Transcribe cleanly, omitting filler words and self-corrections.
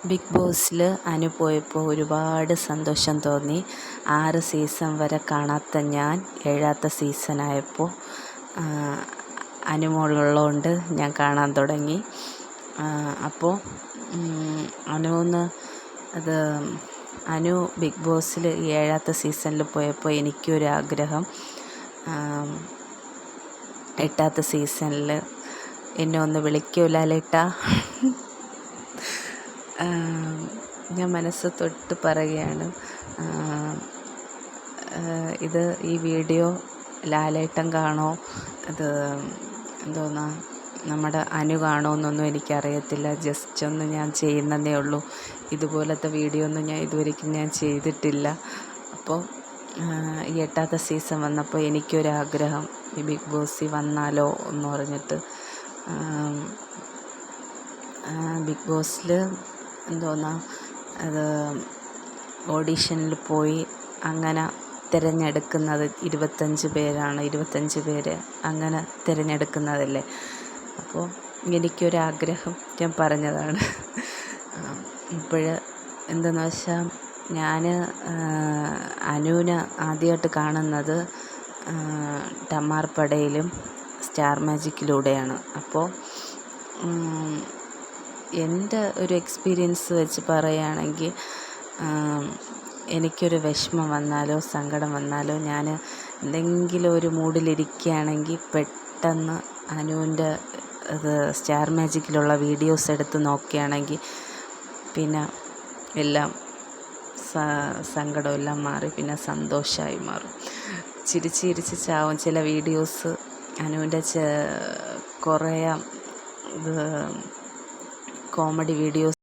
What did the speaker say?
Big ബോസിൽ അനു പോയപ്പോൾ ഒരുപാട് സന്തോഷം തോന്നി. 6 സീസൺ വരെ കാണാത്ത ഞാൻ 7ാമത്തെ സീസണായപ്പോൾ അനുമോളുള്ളതുകൊണ്ട് ഞാൻ കാണാൻ തുടങ്ങി. അപ്പോൾ അനു ബിഗ് ബോസിൽ 7ാമത്തെ സീസണിൽ പോയപ്പോൾ എനിക്കൊരാഗ്രഹം, 8ാമത്തെ സീസണിൽ എന്നെ ഒന്ന് വിളിക്കുമോ ലാലേട്ടാ? ഞാൻ മനസ്സ് തൊട്ട് പറയുകയാണ്. ഈ വീഡിയോ ലാലേട്ടൻ കാണോ, അത് എന്തോന്നാ നമ്മുടെ അനു കാണുമെന്നൊന്നും എനിക്കറിയത്തില്ല. ജസ്റ്റ് ഒന്ന് ഞാൻ ചെയ്യുന്നതേ ഉള്ളൂ. ഇതുപോലത്തെ വീഡിയോ ഒന്നും ഞാൻ ഇതുവരെയ്ക്കും ഞാൻ ചെയ്തിട്ടില്ല. അപ്പോൾ ഈ 8ാമത്തെ സീസൺ വന്നപ്പോൾ എനിക്കൊരാഗ്രഹം, ഈ ബിഗ് ബോസിൽ വന്നാലോ എന്ന് പറഞ്ഞിട്ട്. ബിഗ് ബോസിൽ അത് ഓഡീഷനിൽ പോയി അങ്ങനെ തിരഞ്ഞെടുക്കുന്നത് 25 പേരാണ്. 25 പേര് അങ്ങനെ തിരഞ്ഞെടുക്കുന്നതല്ലേ. അപ്പോൾ എനിക്കൊരാഗ്രഹം ഞാൻ പറഞ്ഞതാണ്. ഇപ്പോൾ എന്തെന്ന് വെച്ചാൽ ഞാൻ അനുവിനെ ആദ്യമായിട്ട് കാണുന്നത് ടമാർ പടയിലും സ്റ്റാർ മാജിക്കിലൂടെയാണ്. അപ്പോൾ എൻ്റെ ഒരു എക്സ്പീരിയൻസ് വെച്ച് പറയുകയാണെങ്കിൽ, എനിക്കൊരു വിഷമം വന്നാലോ സങ്കടം വന്നാലോ ഞാൻ എന്തെങ്കിലും ഒരു മൂഡിലിരിക്കുകയാണെങ്കിൽ പെട്ടെന്ന് അനുവിൻ്റെ സ്റ്റാർ മാജിക്കിലുള്ള വീഡിയോസ് എടുത്ത് നോക്കുകയാണെങ്കിൽ പിന്നെ എല്ലാം സങ്കടമെല്ലാം മാറി പിന്നെ സന്തോഷമായി മാറും. ചിരിച്ച് ചാവും. ചില വീഡിയോസ് അനുവിൻ്റെ കുറേ കോമഡി വീഡിയോസ്